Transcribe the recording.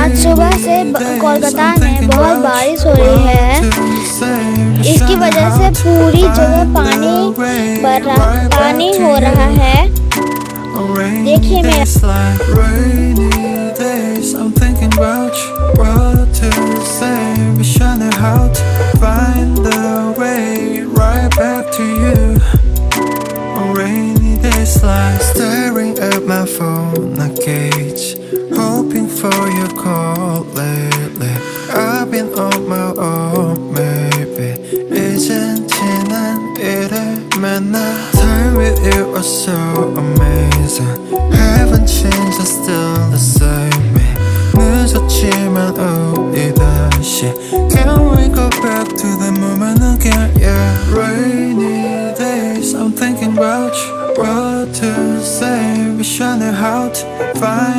आज सुबह से कोलकाता में बहुत बारिश हो रही है। इसकी वजह से पूरी जगह पानी हो रहा है। देखिए मेरा staring at my phone, a cage, hoping for your call lately. I've been on my own, maybe. 이젠 지난 일을 만나. Time with you was so amazing. Haven't changed, I'm still the same me. 늦었지만 우리 다시. Can we go back to the moment again? Yeah, rainy days, I'm thinking about you. What to say, wish I knew how to find